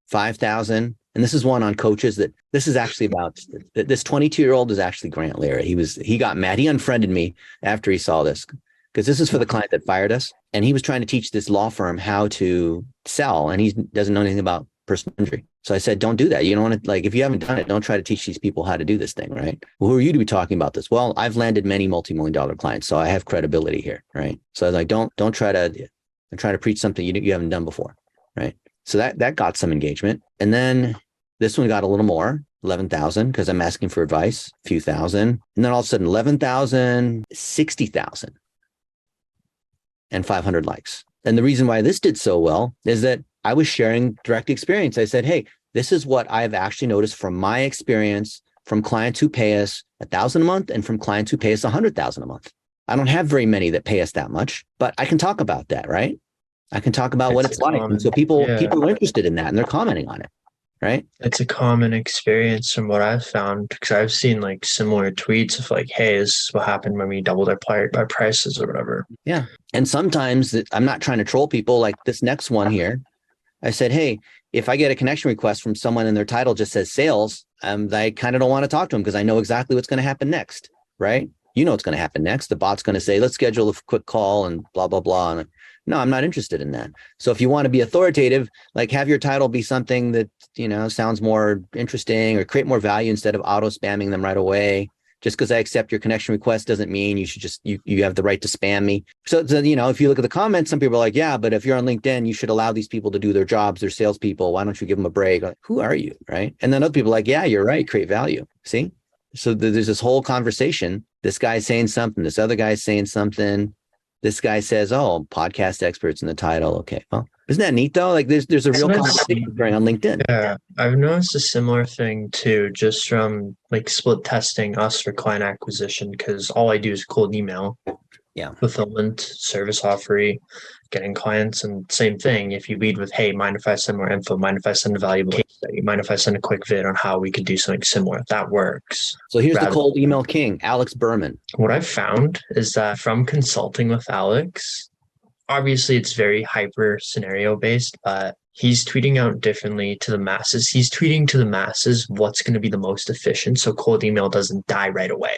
5,000. And this is one on coaches that this is actually about this 22-year-old is actually Grant Lara. He got mad. He unfriended me after he saw this because this is for the client that fired us. And he was trying to teach this law firm how to sell. And he doesn't know anything about personal injury. So I said, don't do that. You don't want to, like, if you haven't done it, don't try to teach these people how to do this thing, right? Well, who are you to be talking about this? Well, I've landed many multi-million-dollar clients, so I have credibility here, right? So I was like, don't try to preach something you haven't done before, right? So that got some engagement. And then this one got a little more, 11,000, because I'm asking for advice, a few thousand. And then all of a sudden, 11,000, 60,000, and 500 likes. And the reason why this did so well is that I was sharing direct experience. I said, hey, this is what I've actually noticed from my experience from clients who pay us $1,000 a month and from clients who pay us $100,000 a month. I don't have very many that pay us that much, but I can talk about that, right? I can talk about what it's like. And so people are interested in that and they're commenting on it, right? It's a common experience from what I've found because I've seen like similar tweets of like, hey, this is what happened when we doubled our prices or whatever. Yeah. And sometimes I'm not trying to troll people like this next one here. I said, hey, if I get a connection request from someone and their title just says sales, I kind of don't want to talk to them because I know exactly what's going to happen next, right? You know what's going to happen next. The bot's going to say, let's schedule a quick call and blah, blah, blah. And no, I'm not interested in that. So if you want to be authoritative, like have your title be something that, sounds more interesting or create more value instead of auto spamming them right away. Just because I accept your connection request doesn't mean you should just, you have the right to spam me. So, if you look at the comments, some people are like, yeah, but if you're on LinkedIn, you should allow these people to do their jobs. They're salespeople. Why don't you give them a break? Like, who are you? Right. And then other people are like, yeah, you're right. Create value. See? So there's this whole conversation. This guy's saying something. This other guy's saying something. This guy says, oh, podcast experts in the title. Okay. Well, isn't that neat though? Like there's a real conversation going on LinkedIn. Yeah. I've noticed a similar thing too, just from like split testing us for client acquisition, because all I do is cold email. Yeah. Fulfillment, service offeree, getting clients, and same thing. If you lead with, hey, mind if I send more info? Mind if I send a valuable case study? Mind if I send a quick vid on how we could do something similar? That works. So here's the cold email king, Alex Berman. What I've found is that from consulting with Alex, obviously it's very hyper scenario based, but he's tweeting out differently to the masses. He's tweeting to the masses what's going to be the most efficient so cold email doesn't die right away.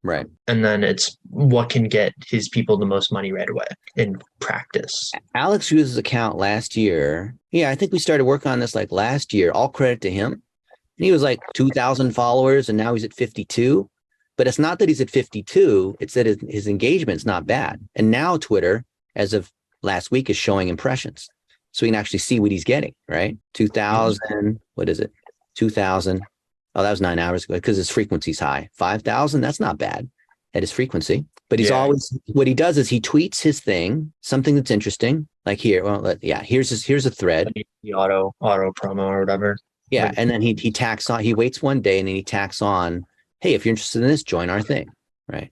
Right. And then it's what can get his people the most money right away in practice. Alex used his account last year. Yeah, I think we started working on this like last year. All credit to him. And he was like 2,000 followers and now he's at 52. But it's not that he's at 52. It's that his engagement's not bad. And now Twitter, as of last week, is showing impressions. So we can actually see what he's getting, right? 2,000, what is it? 2,000. Oh, that was 9 hours ago because his frequency's high. 5,000, that's not bad at his frequency. But he's always, what he does is he tweets his thing, something that's interesting. Like here, here's a thread. The auto promo or whatever. Yeah, and then he tacks on, he waits one day and then he tacks on, hey, if you're interested in this, join our thing, right?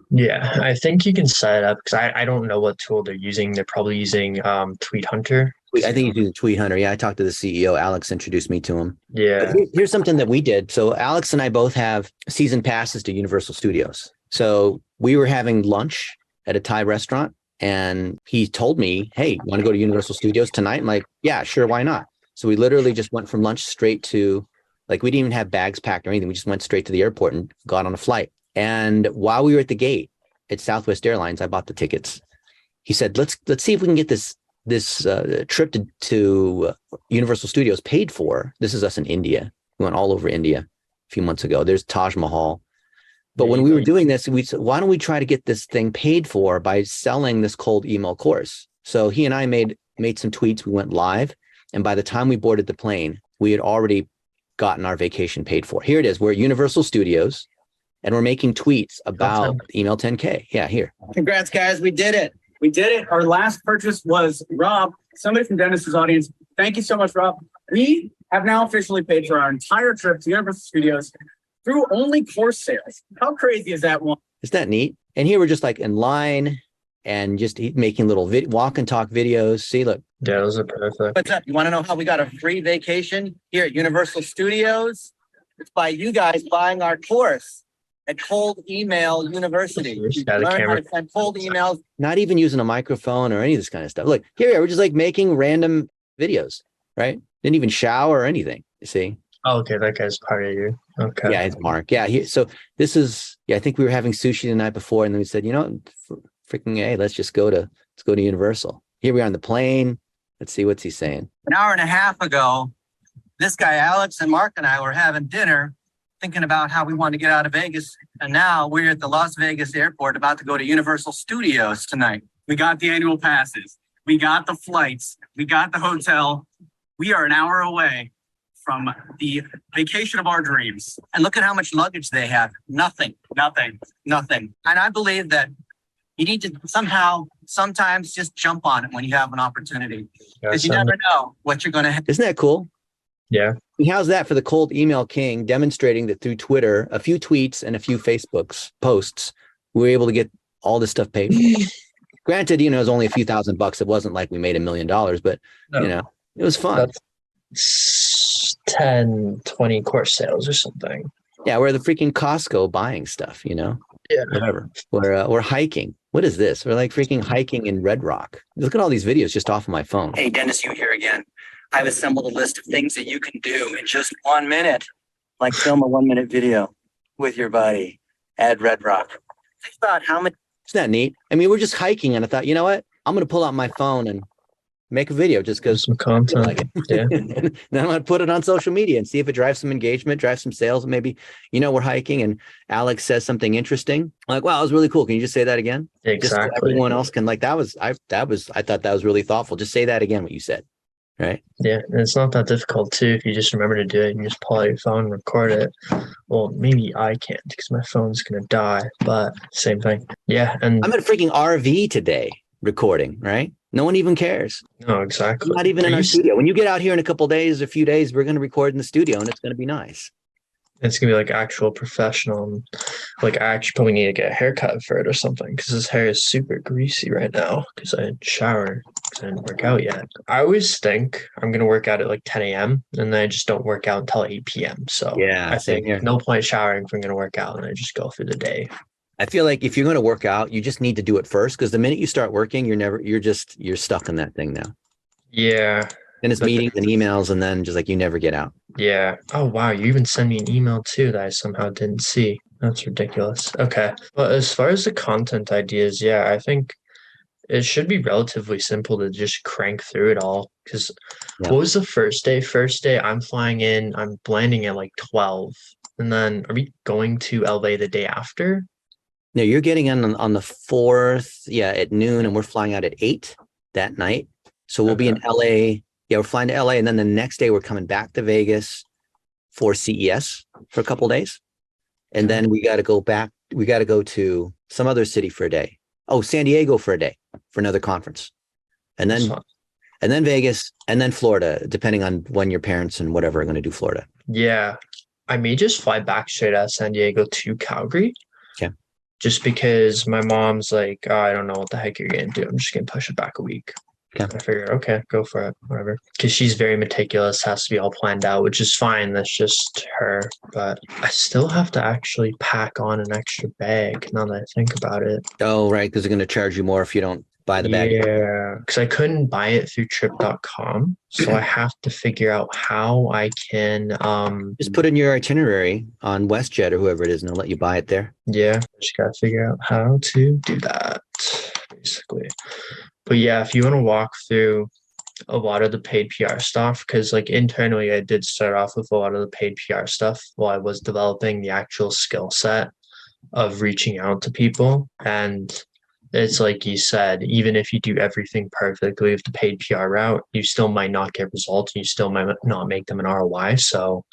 Yeah, I think you can set it up because I don't know what tool they're using. They're probably using Tweet Hunter. I think he's using Tweet Hunter. Yeah, I talked to the CEO. Alex introduced me to him. Yeah. Here's something that we did. So Alex and I both have season passes to Universal Studios. So we were having lunch at a Thai restaurant and he told me, hey, want to go to Universal Studios tonight? I'm like, yeah, sure. Why not? So we literally just went from lunch straight to, like, we didn't even have bags packed or anything. We just went straight to the airport and got on a flight. And while we were at the gate at Southwest Airlines, I bought the tickets. He said, let's see if we can get this trip to Universal Studios paid for. This is us in India. We went all over India a few months ago. There's Taj Mahal. But when we were doing this, we said, why don't we try to get this thing paid for by selling this cold email course? So he and I made some tweets. We went live. And by the time we boarded the plane, we had already gotten our vacation paid for. Here it is. We're at Universal Studios and we're making tweets about email 10K. Yeah, here. Congrats, guys. We did it. We did it. Our last purchase was Rob, somebody from Dennis's audience, Thank you so much, Rob. We have now officially paid for our entire trip to Universal Studios through only course sales. How crazy is that one? Isn't that neat? And here we're just like in line and just making little walk and talk videos. See, look. Yeah, those are perfect. What's up? You want to know how we got a free vacation here at Universal Studios? It's by you guys buying our course at Cold Email University. You Yeah, the learn how camera. to send cold emails. Not even using a microphone or any of this kind of stuff. Look, here we are. We're just like making random videos, right? Didn't even shower or anything. You see? Oh, okay, that guy's part of you. Okay. Yeah, it's Mark. Yeah. So this is, I think we were having sushi the night before, and then we said, freaking, hey, let's go to Universal. Here we are on the plane. Let's see what's he saying. An hour and a half ago, this guy, Alex, and Mark and I were having dinner thinking about how we want to get out of Vegas. And now we're at the Las Vegas airport about to go to Universal Studios tonight. We got the annual passes. We got the flights. We got the hotel. We are an hour away from the vacation of our dreams. And look at how much luggage they have. Nothing. And I believe that you need to sometimes just jump on it when you have an opportunity. Because you never know what you're going to have. Isn't that cool? Yeah. And how's that for the cold email king, demonstrating that through Twitter, a few tweets and a few Facebook's posts, we were able to get all this stuff paid for. Granted, it was only a few $1,000. It wasn't like we made $1 million, but it was fun. That's 10, 20 course sales or something. Yeah, we're the freaking Costco buying stuff, Yeah. whatever. We're hiking. What is this? We're like freaking hiking in Red Rock. Look at all these videos just off of my phone. Hey, Dennis, you here again. I've assembled a list of things that you can do in just 1 minute, like film a 1-minute video with your buddy at Red Rock. Think about how much. Isn't that neat? I mean, we're just hiking, and I thought, you know what? I'm going to pull out my phone and make a video just because Some content. like it. Yeah. And then I'm going to put it on social media and see if it drives some engagement, drives some sales. Maybe, we're hiking and Alex says something interesting. I'm like, wow, that was really cool. Can you just say that again? Just so Exactly. everyone else can I thought that was really thoughtful. Just say that again, what you said. Right. Yeah, and it's not that difficult too if you just remember to do it. You just pull out your phone, record it. Well, maybe I can't because my phone's gonna die, but same thing. Yeah, and I'm at a freaking RV today recording, right? No one even cares. no, exactly. Not even in Are our you studio. When you get out here in a couple days, a few days, we're going to record in the studio and it's going to be nice. It's gonna be like actual professional. And like I actually probably need to get a haircut for it or something because his hair is super greasy right now because I didn't shower because I didn't work out yet. I always think I'm gonna work out at like 10 a.m. and then I just don't work out until 8 p.m. So Yeah, I same think here. no point showering if I'm gonna work out and I just go through the day. I feel like if you're going to work out, you just need to do it first because the minute you start working, you're stuck in that thing now. Yeah. And it's But- meetings and emails and then just like you never get out. Yeah. Oh, wow. You even sent me an email too that I somehow didn't see. That's ridiculous. Okay. But as far as the content ideas, yeah, I think it should be relatively simple to just crank through it all. Because Yeah. what was the first day? First day, I'm flying in, I'm landing at like 12. And then are we going to LA the day after? No, you're getting on the 4th, at noon, and we're flying out at 8 that night. So we'll be in LA. Yeah, we're flying to LA, and then the next day we're coming back to Vegas for CES for a couple of days. And then we got to go back. We got to go to some other city for a day. Oh, San Diego for a day for another conference. And That's then fun. and then Vegas, and then Florida, depending on when your parents and whatever are going to do Florida. Yeah. I may just fly back straight out of San Diego to Calgary. Okay. Just because my mom's like, oh, I don't know what the heck you're going to do. I'm just going to push it back a week. Okay. I figured, okay, go for it, whatever. Because she's very meticulous, has to be all planned out, which is fine. That's just her. But I still have to actually pack on an extra bag now that I think about it. Oh, right, because they're going to charge you more if you don't buy the bag. Yeah, because I couldn't buy it through trip.com. So I have to figure out how I can Just put in your itinerary on WestJet or whoever it is, and they'll let you buy it there. yeah, just gotta figure out how to do that, basically. But yeah, if you want to walk through a lot of the paid PR stuff, because like internally I did start off with a lot of the paid PR stuff while I was developing the actual skill set of reaching out to people. And it's like you said, even if you do everything perfectly with the paid PR route, you still might not get results. You still might not make them an ROI. So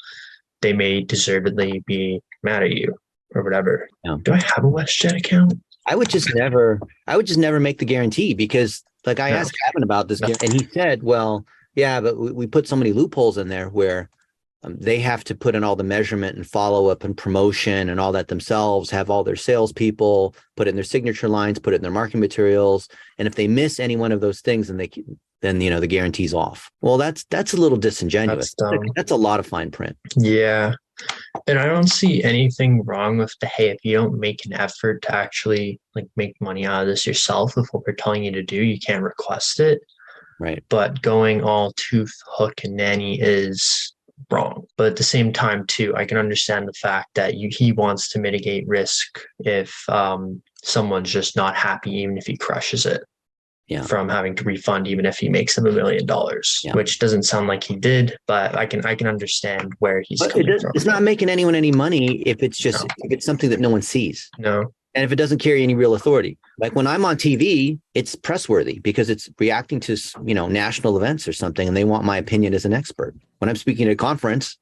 they may deservedly be mad at you or whatever. Yeah. Do I have a WestJet account? I would just never make the guarantee because like I No. asked Kevin about this No. and he said, well, Yeah, but we put so many loopholes in there where they have to put in all the measurement and follow up and promotion and all that themselves, have all their salespeople put in their signature lines, put it in their marketing materials. And if they miss any one of those things, then the guarantee's off. Well, that's a little disingenuous. That's a lot of fine print. Yeah. And I don't see anything wrong with hey, if you don't make an effort to actually like make money out of this yourself with what we're telling you to do, you can't request it. Right. But going all tooth, hook, and nanny is wrong. But at the same time, too, I can understand the fact that he wants to mitigate risk if someone's just not happy, even if he crushes it. Yeah. From having to refund, even if he makes them $1 million, which doesn't sound like he did, but I can understand where he's coming from. It's not making anyone any money if it's just if it's something that no one sees. No. And if it doesn't carry any real authority. Like when I'm on TV, it's pressworthy because it's reacting to, national events or something, and they want my opinion as an expert. When I'm speaking at a conference,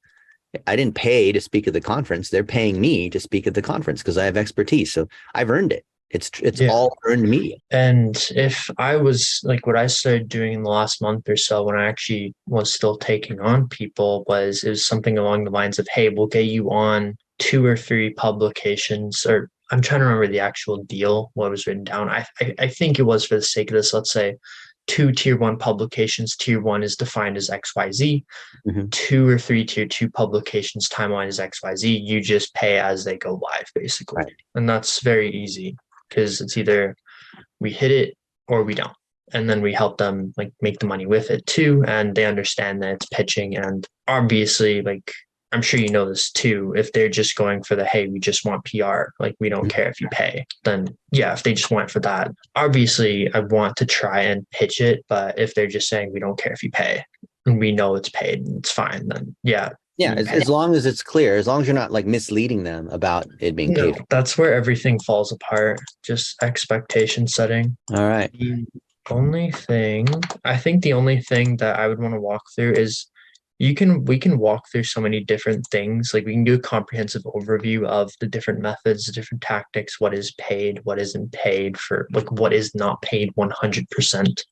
I didn't pay to speak at the conference. They're paying me to speak at the conference because I have expertise. So I've earned it. It's all earned media. And if I was like what I started doing in the last month or so when I actually was still taking on people it was something along the lines of, hey, we'll get you on 2 or 3 publications, or I'm trying to remember the actual deal, what was written down. I think it was, for the sake of this, let's say 2 tier 1 publications. Tier 1 is defined as XYZ. 2 or 3 tier 2 publications, timeline is XYZ. You just pay as they go live, basically. Right. And that's very easy because it's either we hit it or we don't. And then we help them like make the money with it too. And they understand that it's pitching. And obviously, like, I'm sure you know this too, if they're just going for the, hey, we just want PR, like we don't care if you pay, then yeah, if they just want for that, obviously I want to try and pitch it. But if they're just saying we don't care if you pay and we know it's paid and it's fine, then yeah. Yeah, as long as it's clear, as long as you're not like misleading them about it being paid. That's where everything falls apart, just expectation setting. All right. The only thing that I would want to walk through is we can walk through so many different things. Like we can do a comprehensive overview of the different methods, the different tactics, what is paid, what isn't paid, for like what is not paid 100%,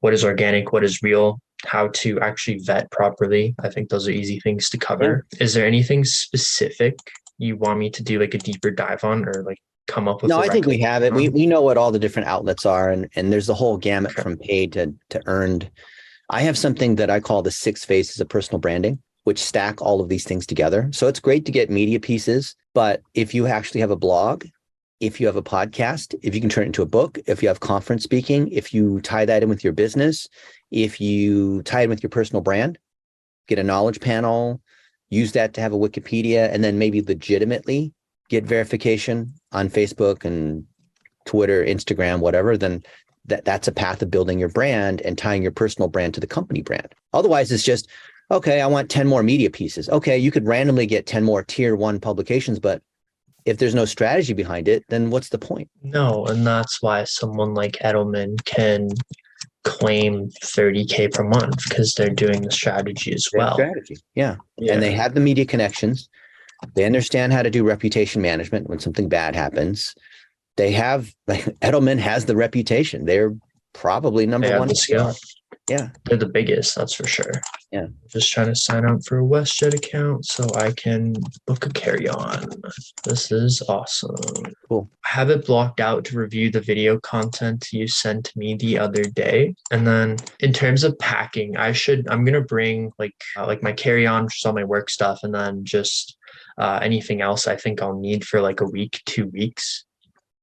what is organic, what is real, how to actually vet properly. I think those are easy things to cover. Yeah. Is there anything specific you want me to do like a deeper dive on or like come up with? No, I think we have it. We know what all the different outlets are, and there's the whole gamut from paid to earned. I have something that I call the 6 phases of personal branding, which stack all of these things together. So it's great to get media pieces, but if you actually have a blog, if you have a podcast, if you can turn it into a book, if you have conference speaking, if you tie that in with your business, if you tie it with your personal brand, get a knowledge panel, use that to have a Wikipedia, and then maybe legitimately get verification on Facebook and Twitter, Instagram, whatever, then that's a path of building your brand and tying your personal brand to the company brand. Otherwise, it's just, okay, I want 10 more media pieces. Okay, you could randomly get 10 more tier 1 publications, but if there's no strategy behind it, then what's the point? No, and that's why someone like Edelman can claim $30K per month because they're doing the strategy as well. Strategy, yeah. And they have the media connections. They understand how to do reputation management when something bad happens. They have, like, Edelman has the reputation. They're probably number 1. The skill. Yeah. They're the biggest, that's for sure. Yeah. Just trying to sign up for a WestJet account so I can book a carry-on. This is awesome. Cool. I have it blocked out to review the video content you sent me the other day. And then in terms of packing, I'm gonna bring like my carry-on, just all my work stuff, and then just anything else I think I'll need for like a week, 2 weeks.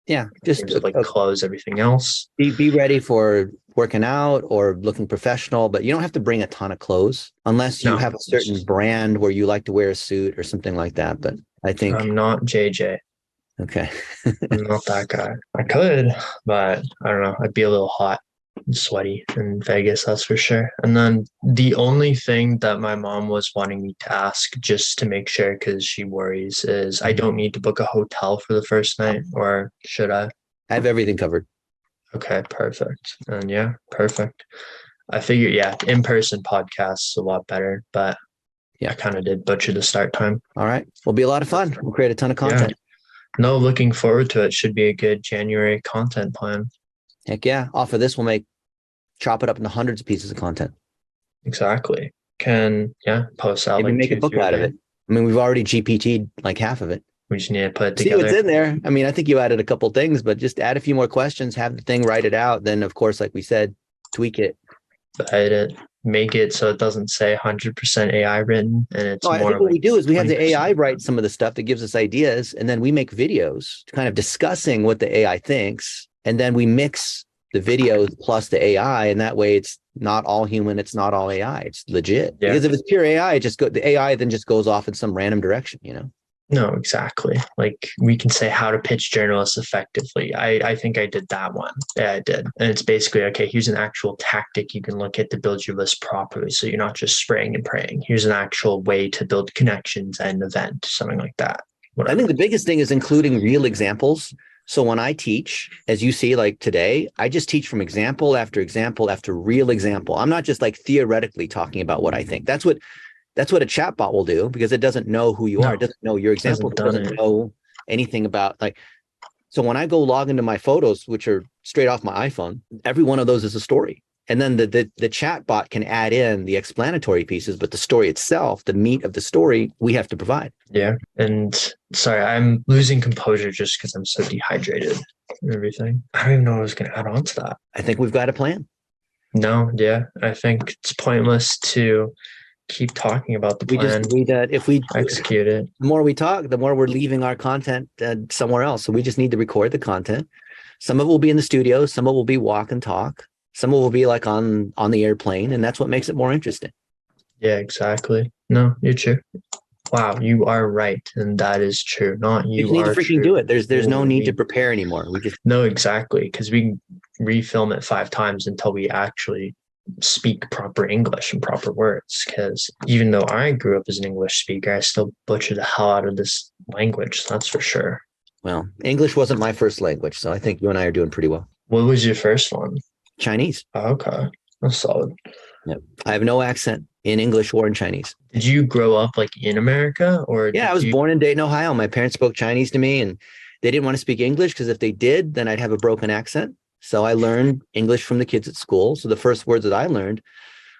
Yeah, just like clothes, everything else. Be ready for working out or looking professional, but you don't have to bring a ton of clothes unless you have a certain brand where you like to wear a suit or something like that. But I think I'm not JJ. Okay. I'm not that guy. I could, but I don't know. I'd be a little hot and sweaty in Vegas, that's for sure. And then the only thing that my mom was wanting me to ask, just to make sure, because she worries, is I don't need to book a hotel for the first night, or should I? I have everything covered. Okay, perfect. And yeah, perfect. I figure, in-person podcasts is a lot better, but I kind of did butcher the start time. All right. Will be a lot of fun. We'll create a ton of content. Yeah. No, looking forward to it. Should be a good January content plan. Heck yeah. Off of this, we'll chop it up into hundreds of pieces of content. Exactly. Can post out Maybe like make a 2, book 3 a out of day. it. I mean, we've already GPT'd like half of it. We just need to put it See what's together. in there. I mean, I think you added a couple things, but just add a few more questions, have the thing write it out. Then, of course, like we said, tweak it. Edit it, make it so it doesn't say 100% AI written, and it's No, I more think what like we do is we have the 20%. AI write some of the stuff that gives us ideas, and then we make videos kind of discussing what the AI thinks, and then we mix the videos plus the AI, and that way it's not all human, it's not all AI, it's legit. Yeah. Because if it's pure AI, the AI then just goes off in some random direction, No, exactly. Like we can say how to pitch journalists effectively. I think I did that one. Yeah, I did. And it's basically, okay, here's an actual tactic you can look at to build your list properly. So you're not just spraying and praying. Here's an actual way to build connections and event, something like that. Whatever. I think the biggest thing is including real examples. So when I teach, as you see, like today, I just teach from example after example after real example. I'm not just like theoretically talking about what I think. That's what a chatbot will do, because it doesn't know who you are. It doesn't know your example. It doesn't know anything about like. So when I go log into my photos, which are straight off my iPhone, every one of those is a story. And then the chatbot can add in the explanatory pieces, but the story itself, the meat of the story, we have to provide. Yeah. And sorry, I'm losing composure just because I'm so dehydrated and everything. I don't even know what I was going to add on to that. I think we've got a plan. No, yeah. I think it's pointless to keep talking about the plan. We just need if we execute it. The more we talk, the more we're leaving our content somewhere else. So we just need to record the content. Some of it will be in the studio. Some of it will be walk and talk. Some of it will be like on the airplane. And that's what makes it more interesting. Yeah, exactly. No, you're true. Wow, you are right. And that is true. Not you. You just need to freaking do it. There's no need to prepare anymore. No, exactly. Because we can refilm it 5 times until we actually speak proper English and proper words. Because even though I grew up as an English speaker, I still butcher the hell out of this language. That's for sure. Well, English wasn't my first language, so I think you and I are doing pretty well. What was your first one? Chinese. Oh, okay, that's solid. Yep. I have no accent in English or in Chinese. Did you grow up like in America, or? Yeah, I was born in Dayton, Ohio. My parents spoke Chinese to me, and they didn't want to speak English because if they did, then I'd have a broken accent. So I learned English from the kids at school. So the first words that I learned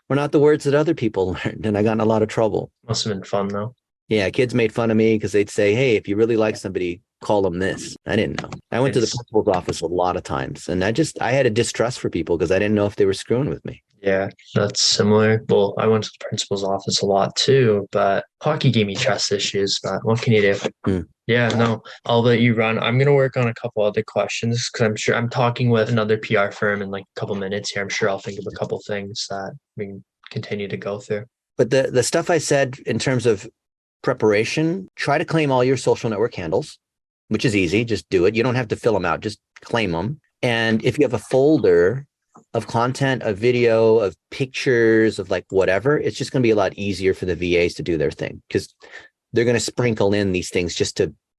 were not the words that other people learned, and I got in a lot of trouble. Must have been fun though. Yeah, kids made fun of me because they'd say, "Hey, if you really like somebody, call them this." I didn't know. I went to the principal's office a lot of times, and I had a distrust for people because I didn't know if they were screwing with me. Yeah, that's similar. Well, I went to the principal's office a lot too, but hockey gave me trust issues. But what can you do? Yeah, no, I'll let you run. I'm going to work on a couple other questions because I'm sure I'm talking with another PR firm in like a couple minutes here. I'm sure I'll think of a couple things that we can continue to go through. But the stuff I said in terms of preparation, try to claim all your social network handles, which is easy. Just do it. You don't have to fill them out. Just claim them. And if you have a folder of content, of video, of pictures, of like whatever, it's just going to be a lot easier for the VAs to do their thing because they're going to sprinkle in these things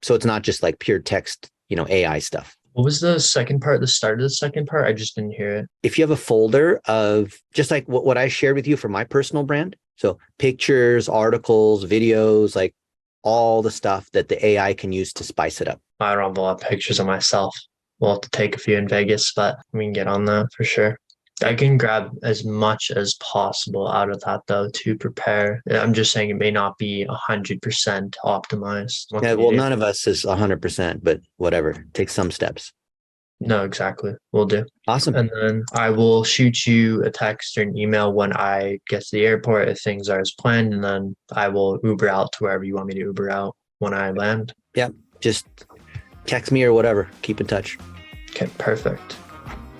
so it's not just like pure text, AI stuff. What was the second part, the start of the second part? I just didn't hear it. If you have a folder of just like what I shared with you for my personal brand, so pictures, articles, videos, like all the stuff that the AI can use to spice it up. I don't have a lot of pictures of myself. We'll have to take a few in Vegas, but we can get on that for sure. I can grab as much as possible out of that though to prepare. I'm just saying it may not be 100% optimized. Yeah, well, none of us is 100%, but whatever. Take some steps. No, exactly. We'll do. Awesome. And then I will shoot you a text or an email when I get to the airport if things are as planned. And then I will Uber out to wherever you want me to Uber out when I land. Yeah, just text me or whatever. Keep in touch. Okay, perfect.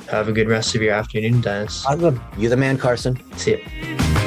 Have a good rest of your afternoon, Dennis. Awesome. You're the man, Carson. See you.